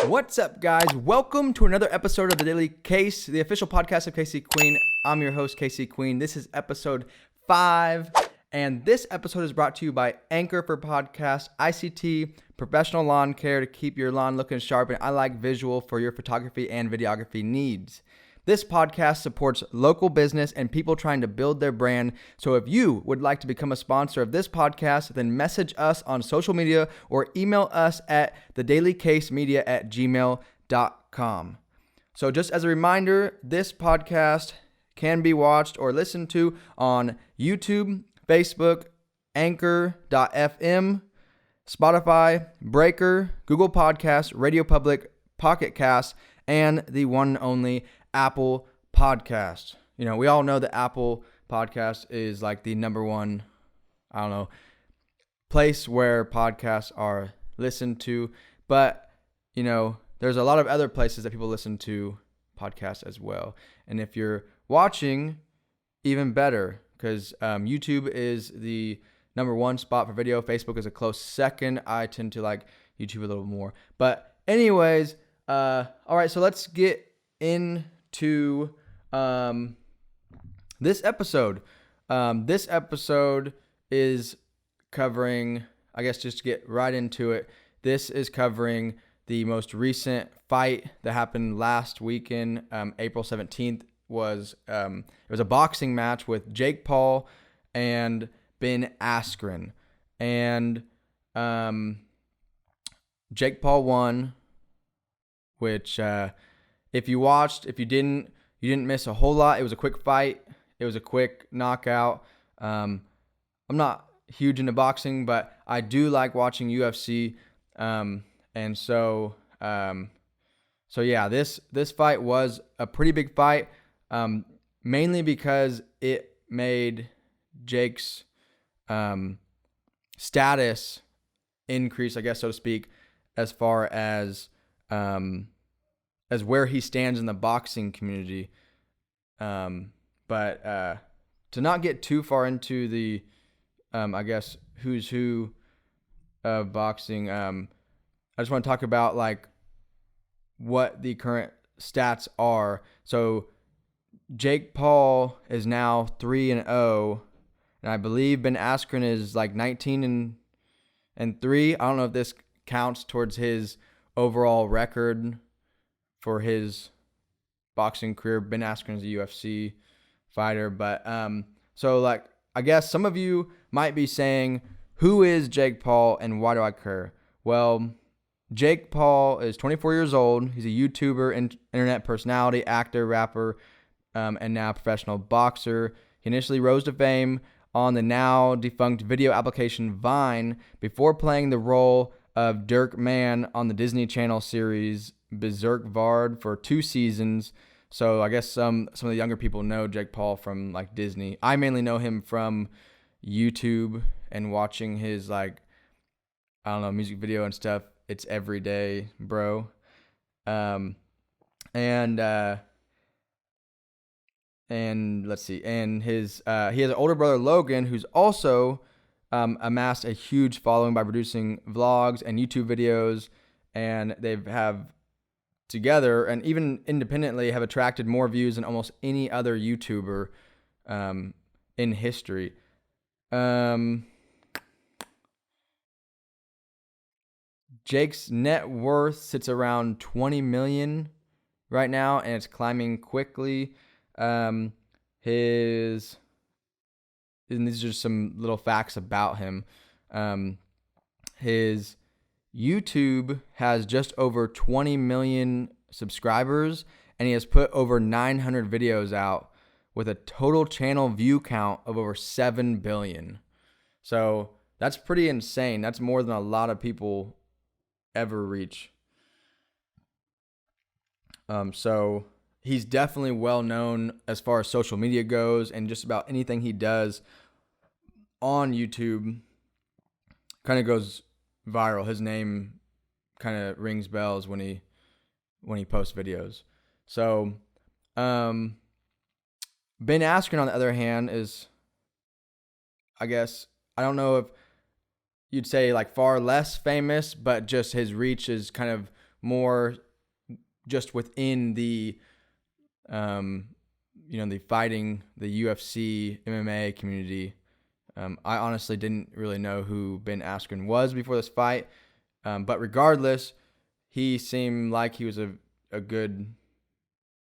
What's up, guys? Welcome to another episode of The Daily Case, the official podcast of KC Queen. I'm your host, KC Queen. This is episode 5, and this episode is brought to you by Anchor for Podcast, ICT, professional lawn care to keep your lawn looking sharp, and I Like Visual for your photography and videography needs. This podcast supports local business and people trying to build their brand. So if you would like to become a sponsor of this podcast, then message us on social media or email us at thedailycasemedia@gmail.com. So just as a reminder, this podcast can be watched or listened to on YouTube, Facebook, Anchor.fm, Spotify, Breaker, Google Podcasts, Radio Public, Pocket Cast, and the one and only Apple Podcast. You know, we all know that Apple Podcast is like the number one, place where podcasts are listened to. But, you know, there's a lot of other places that people listen to podcasts as well. And if you're watching, even better, because YouTube is the number one spot for video. Facebook is a close second. I tend to like YouTube a little more. But anyways, all right, so let's get into this episode. This episode is covering, I guess just to get right into it, this is covering the most recent fight that happened last weekend. April 17th was it was a boxing match with Jake Paul and Ben Askren. And Jake Paul won, which if you watched, if you didn't miss a whole lot. It was a quick fight. It was a quick knockout. I'm not huge into boxing, but I do like watching UFC. And so yeah, this fight was a pretty big fight, mainly because it made Jake's status increase, I guess, so to speak, as far as where he stands in the boxing community. But to not get too far into the, I guess, who's who of boxing, I just want to talk about like what the current stats are. So Jake Paul is now 3-0, and I believe Ben Askren is like 19-3. I don't know if this counts towards his overall record for his boxing career. Ben Askren is a UFC fighter, but so like I guess some of you might be saying, who is Jake Paul and why do I care? Well, Jake Paul is 24 years old. He's a YouTuber, internet personality, actor, rapper, and now professional boxer. He initially rose to fame on the now defunct video application Vine before playing the role of Dirk Mann on the Disney Channel series Berserk Vard for 2 seasons. So I guess some of the younger people know Jake Paul from like Disney. I mainly know him from YouTube and watching his like, music video and stuff. It's every day, bro. And let's see. And his he has an older brother, Logan, who's also amassed a huge following by producing vlogs and YouTube videos, and they have together and even independently have attracted more views than almost any other YouTuber in history. Jake's net worth sits around 20 million right now, and it's climbing quickly. And these are just some little facts about him. His YouTube has just over 20 million subscribers, and he has put over 900 videos out with a total channel view count of over 7 billion. So that's pretty insane. That's more than a lot of people ever reach. So he's definitely well known as far as social media goes, and just about anything he does on YouTube kind of goes viral. His name kind of rings bells when he posts videos. So Ben Askren, on the other hand, is, I guess, I don't know if you'd say like far less famous, but just his reach is kind of more just within the, the fighting, the UFC, MMA community. I honestly didn't really know who Ben Askren was before this fight. But regardless, he seemed like he was a good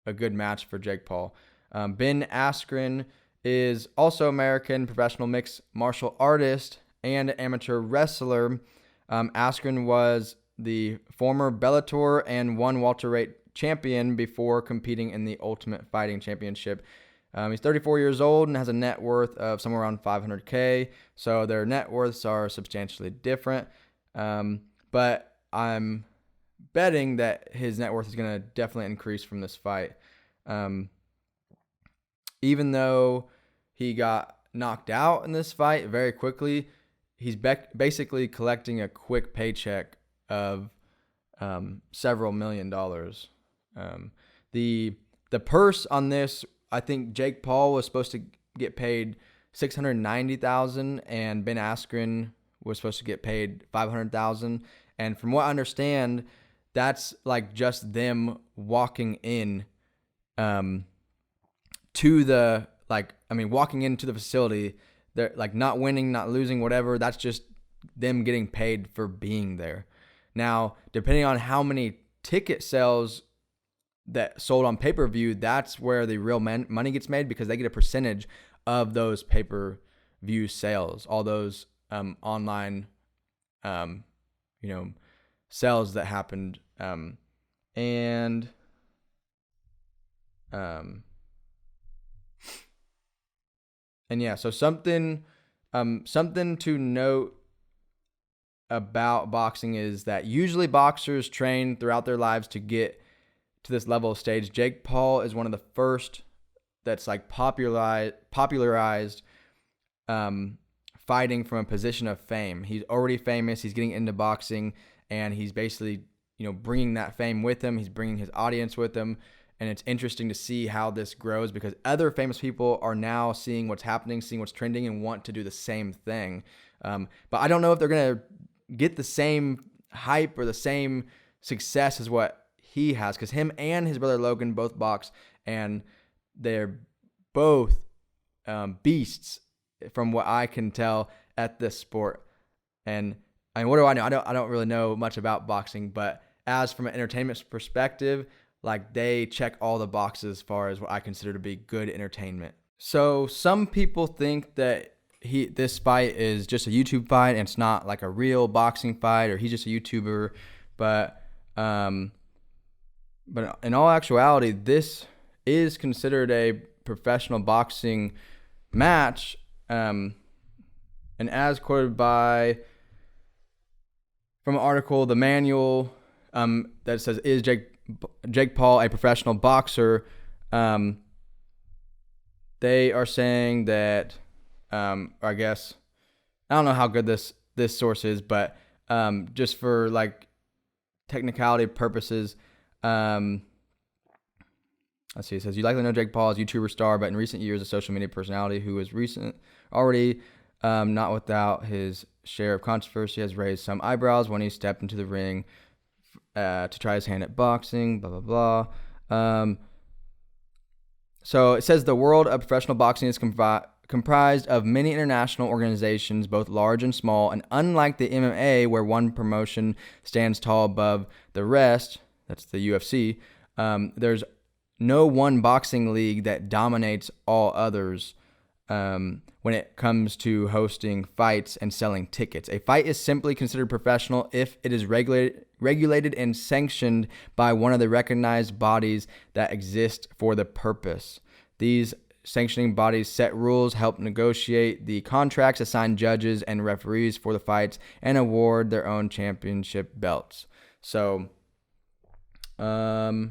match for Jake Paul. Ben Askren is also American professional mixed martial artist and amateur wrestler. Askren was the former Bellator and one welterweight champion before competing in the Ultimate Fighting Championship. He's 34 years old and has a net worth of somewhere around $500K. So their net worths are substantially different. But I'm betting that his net worth is going to definitely increase from this fight. Even though he got knocked out in this fight very quickly, he's basically collecting a quick paycheck of several $1 million. The purse on this, I think Jake Paul was supposed to get paid $690,000 and Ben Askren was supposed to get paid $500,000. And from what I understand, that's like just them walking in walking into the facility. They're like not winning, not losing, whatever. That's just them getting paid for being there. Now, depending on how many ticket sales that sold on pay-per-view, that's where the real money gets made, because they get a percentage of those pay-per-view sales, all those online sales that happened. And yeah, so something to note about boxing is that usually boxers train throughout their lives to get to this level of stage. Jake Paul is one of the first that's like popularized fighting from a position of fame. He's already famous. He's getting into boxing, and he's basically, bringing that fame with him. He's bringing his audience with him. And it's interesting to see how this grows, because other famous people are now seeing what's happening, seeing what's trending, and want to do the same thing. But I don't know if they're going to get the same hype or the same success as what he has, because him and his brother Logan both box, and they're both beasts from what I can tell at this sport. And I mean, what do I know? I don't really know much about boxing, but as from an entertainment perspective, like, they check all the boxes as far as what I consider to be good entertainment. So some people think that this fight is just a YouTube fight and it's not like a real boxing fight, or he's just a YouTuber. But in all actuality, this is considered a professional boxing match. And as quoted from an article, the manual that says, "Is Jake Paul a professional boxer?" They are saying that, I guess, I don't know how good this source is, but just for like technicality purposes, let's see. It says, "You likely know Jake Paul as a YouTuber star, but in recent years, a social media personality who is already not without his share of controversy, has raised some eyebrows when he stepped into the ring to try his hand at boxing, blah, blah, blah." So it says the world of professional boxing is comprised of many international organizations, both large and small, and unlike the MMA, where one promotion stands tall above the rest, that's the UFC, there's no one boxing league that dominates all others when it comes to hosting fights and selling tickets. A fight is simply considered professional if it is regulated and sanctioned by one of the recognized bodies that exist for the purpose. These sanctioning bodies set rules, help negotiate the contracts, assign judges and referees for the fights, and award their own championship belts. So, yeah.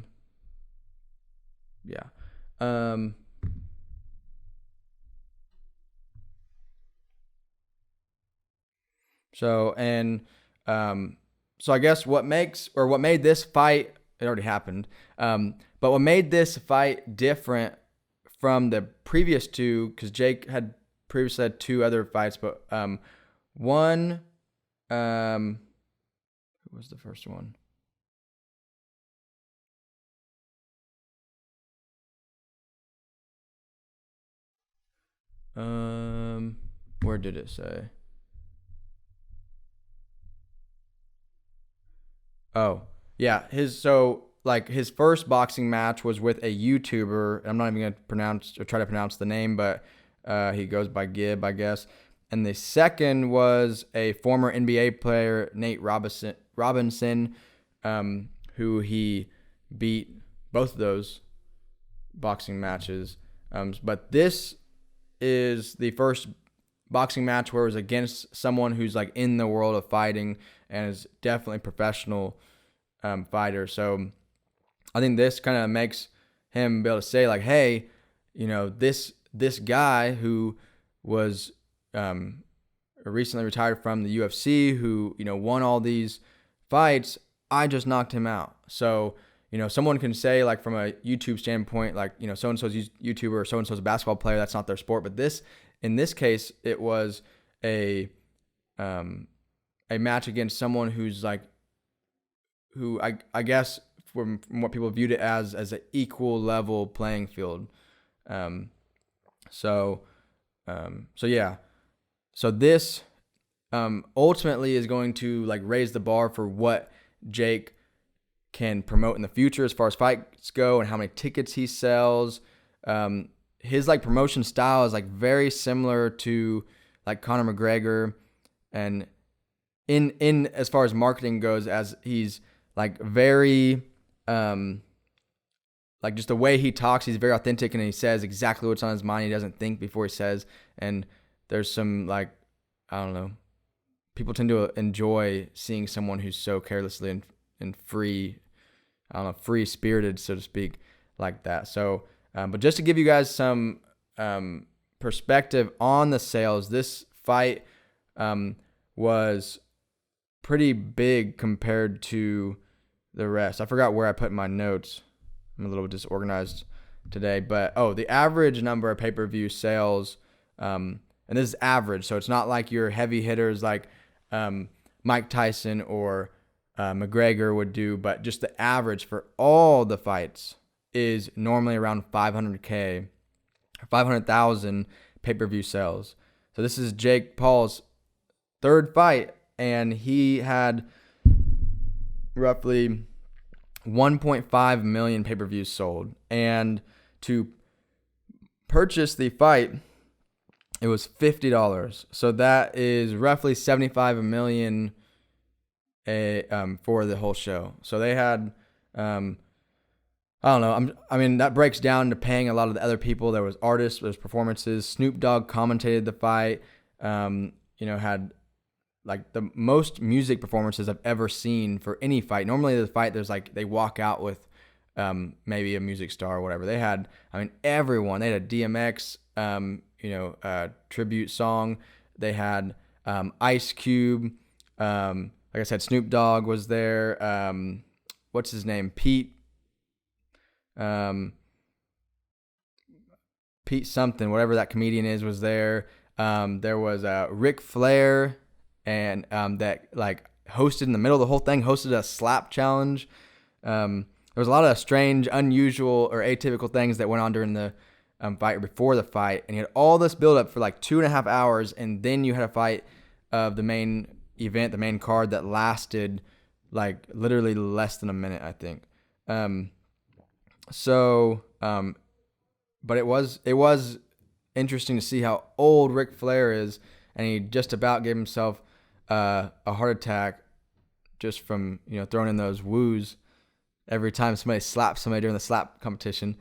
So I guess what made this fight, it already happened, but what made this fight different from the previous two, because Jake had previously had two other fights, but one, who was the first one? Where did it say? Oh, yeah. His first boxing match was with a YouTuber. I'm not even gonna try to pronounce the name, but he goes by Gibb, I guess. And the second was a former NBA player, Nate Robinson, who he beat both of those boxing matches. But this is the first boxing match where it was against someone who's like in the world of fighting and is definitely a professional fighter. So I think this kind of makes him be able to say like, hey, this guy who was recently retired from the UFC, who won all these fights, I just knocked him out. So someone can say like from a YouTube standpoint, like so and so's YouTuber or so and so's a basketball player. That's not their sport, but in this case, it was a match against someone who I guess from what people viewed it as an equal level playing field. So yeah. So this ultimately is going to like raise the bar for what Jake can promote in the future as far as fights go and how many tickets he sells. His like promotion style is like very similar to like Conor McGregor, and in as far as marketing goes, as he's like very like just the way he talks, he's very authentic and he says exactly what's on his mind. He doesn't think before he says. And there's some like, I don't know, people tend to enjoy seeing someone who's so carelessly and free, I don't know, free spirited, so to speak, like that. So, but just to give you guys some perspective on the sales, this fight was pretty big compared to the rest. I forgot where I put my notes. I'm a little disorganized today, but the average number of pay-per-view sales, and this is average, so it's not like your heavy hitters like Mike Tyson or McGregor would do, but just the average for all the fights is normally around 500,000 pay-per-view sales. So this is Jake Paul's third fight, and he had roughly 1.5 million pay-per-views sold. And to purchase the fight, it was $50. So that is roughly $75 million for the whole show. So they had, I don't know. I mean, that breaks down to paying a lot of the other people. There was artists, there was performances. Snoop Dogg commentated the fight. Had like the most music performances I've ever seen for any fight. Normally the fight, there's like, they walk out with maybe a music star or whatever. They had, everyone. They had a DMX, tribute song. They had Ice Cube. Like I said, Snoop Dogg was there. What's his name? Pete something, whatever that comedian is, was there. There was Ric Flair, and that like hosted in the middle of the whole thing, hosted a slap challenge. There was a lot of strange, unusual, or atypical things that went on during the fight or before the fight, and you had all this build up for like 2.5 hours, and then you had a fight of the main event, the main card, that lasted like literally less than a minute, I think. But it was interesting to see how old Ric Flair is, and he just about gave himself a heart attack just from throwing in those woos every time somebody slaps somebody during the slap competition.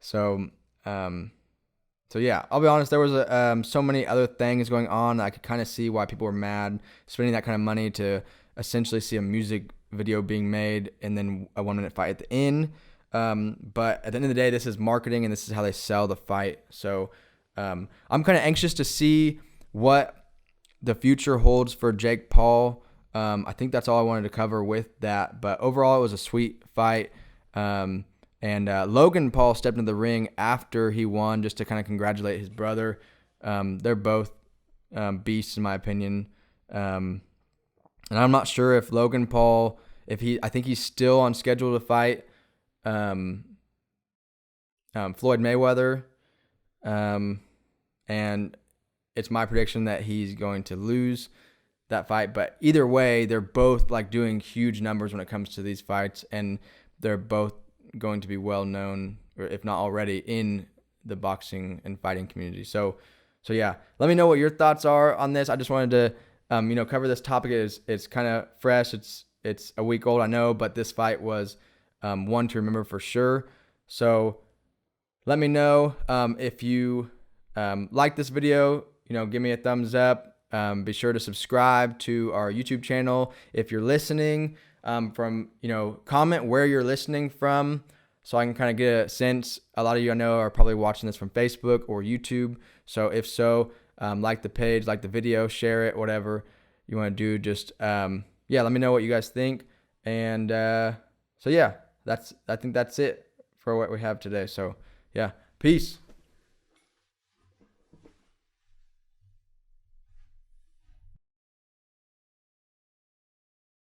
So yeah, I'll be honest, there was so many other things going on that I could kind of see why people were mad, spending that kind of money to essentially see a music video being made and then a 1-minute fight at the end. But at the end of the day, this is marketing and this is how they sell the fight. So I'm kind of anxious to see what the future holds for Jake Paul. I think that's all I wanted to cover with that. But overall, it was a sweet fight. And Logan Paul stepped into the ring after he won just to kind of congratulate his brother. They're both beasts, in my opinion. And I'm not sure if Logan Paul, I think he's still on schedule to fight Floyd Mayweather. And it's my prediction that he's going to lose that fight. But either way, they're both like doing huge numbers when it comes to these fights, and they're both going to be well known, or if not already, in the boxing and fighting community. So yeah, let me know what your thoughts are on this. I just wanted to cover this topic. It's kind of fresh. It's a week old, I know, but this fight was one to remember for sure. So let me know if you like this video. Give me a thumbs up. Be sure to subscribe to our YouTube channel. If you're listening comment where you're listening from, so I can kind of get a sense. A lot of you I know are probably watching this from Facebook or YouTube. So if so, like the page, like the video, share it, whatever you want to do. Just let me know what you guys think. And I think that's it for what we have today. So yeah, peace.